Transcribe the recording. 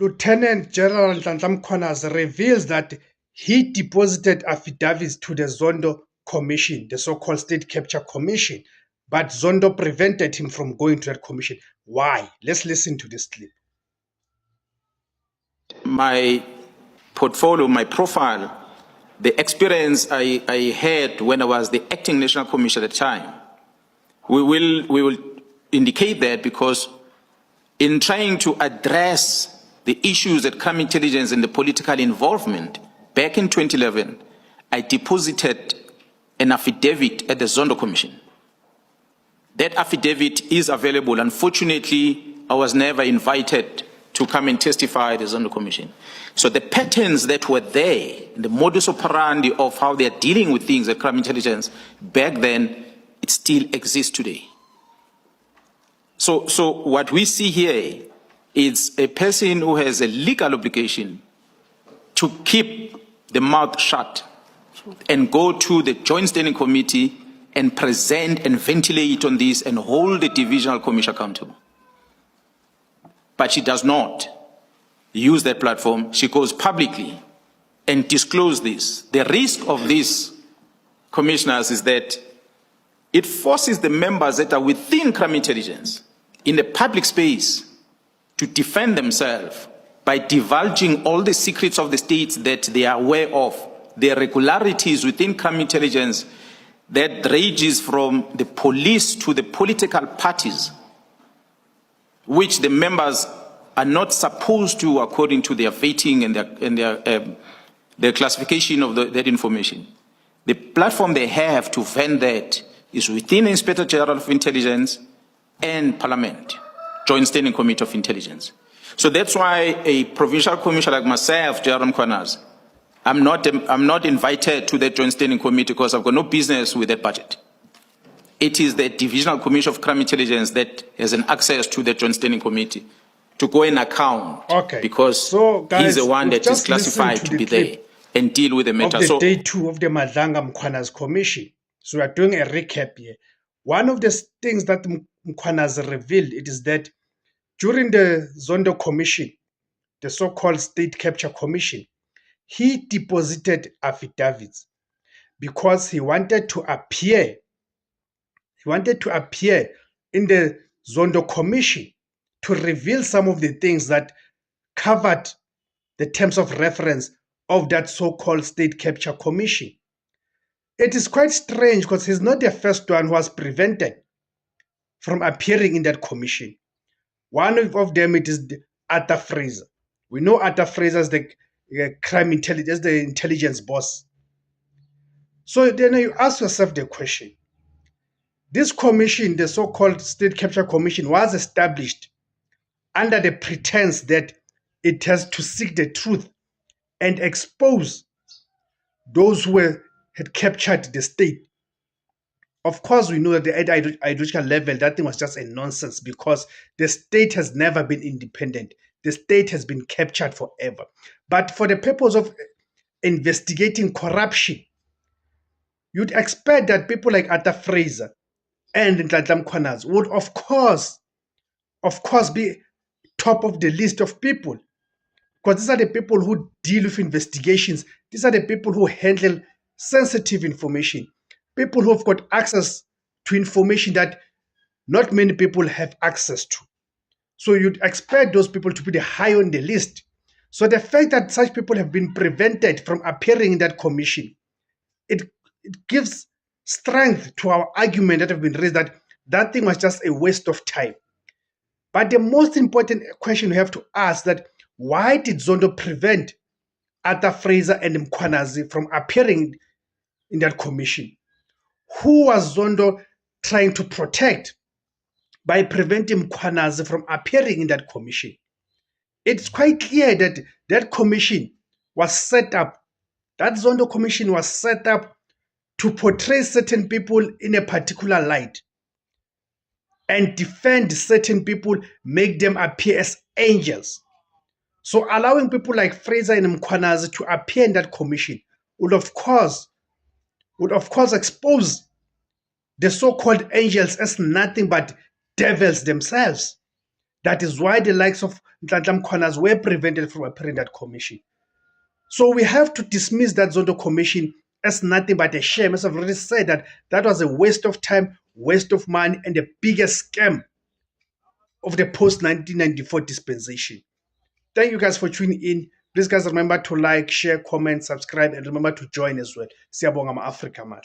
Lieutenant General Nhlanhla Mkhwanazi reveals that he deposited affidavits to the Zondo Commission, the so-called State Capture Commission, but Zondo prevented him from going to that commission. Why? Let's listen to this clip. My portfolio, my profile, the experience I had when I was the acting national commissioner at the time, we will indicate that because in trying to address the issues that crime intelligence and the political involvement, back in 2011, I deposited an affidavit at the Zondo Commission. That affidavit is available. Unfortunately, I was never invited to come and testify at the Zondo Commission. So the patterns that were there, the modus operandi of how they are dealing with things at crime intelligence back then, it still exists today. So what we see here is a person who has a legal obligation to keep the mouth shut and go to the Joint Standing Committee and present and ventilate on this and hold the Divisional Commission accountable. But she does not use that platform. She goes publicly and discloses this. The risk of this, commissioners, is that it forces the members that are within crime intelligence in the public space to defend themselves by divulging all the secrets of the states that they are aware of, the irregularities within crime intelligence that ranges from the police to the political parties, which the members are not supposed to, according to their vetting and their classification of that information. The platform they have to vent that is within the Inspector General of Intelligence and Parliament, Joint Standing Committee of Intelligence. So that's why a provincial commissioner like myself, General Mkhwanazi, I'm not invited to that Joint Standing Committee because I've got no business with that budget. It is the Divisional Commission of Crime Intelligence that has an access to the Joint Standing Committee to go and account, because so, guys, he's the one that is classified to be there and deal with the matter. Of the day 2 of the Madlanga Mkhwanazi Commission. So we are doing a recap here. One of the things that Mkhwanazi revealed, it is that during the Zondo Commission, the so-called State Capture Commission, he deposited affidavits because he wanted to appear. He wanted to appear in the Zondo Commission to reveal some of the things that covered the terms of reference of that so-called State Capture Commission. It is quite strange because he's not the first one who was prevented from appearing in that commission. One of them, it is Arthur Fraser. We know Arthur Fraser as the crime intelligence, the intelligence boss. So then you ask yourself the question. This commission, the so-called State Capture Commission, was established under the pretense that it has to seek the truth and expose those who had captured the state. Of course, we know that at the ideological level, that thing was just a nonsense because the state has never been independent. The state has been captured forever. But for the purpose of investigating corruption, you'd expect that people like Arthur Fraser and Nhlanhla Mkhwanazi would, of course, be top of the list of people. Because these are the people who deal with investigations. These are the people who handle sensitive information. People who have got access to information that not many people have access to. So you'd expect those people to be high on the list. So the fact that such people have been prevented from appearing in that commission, it gives strength to our argument that have been raised that that thing was just a waste of time. But the most important question we have to ask that why did Zondo prevent Arthur Fraser and Mkhwanazi from appearing in that commission? Who was Zondo trying to protect by preventing Mkhwanazi from appearing in that commission? It's quite clear that that commission was set up, that Zondo commission was set up to portray certain people in a particular light and defend certain people, make them appear as angels. So allowing people like Fraser and Mkhwanazi to appear in that commission would of course expose the so-called angels as nothing but devils themselves. That is why the likes of Nhlanhla Mkhwanazi were prevented from appearing at commission. So we have to dismiss that Zondo Commission as nothing but a shame. As I've already said, that was a waste of time, waste of money, and the biggest scam of the post-1994 dispensation. Thank you guys for tuning in. Please guys remember to like, share, comment, subscribe, and remember to join as well. Siyabonga ma-Afrika mahle.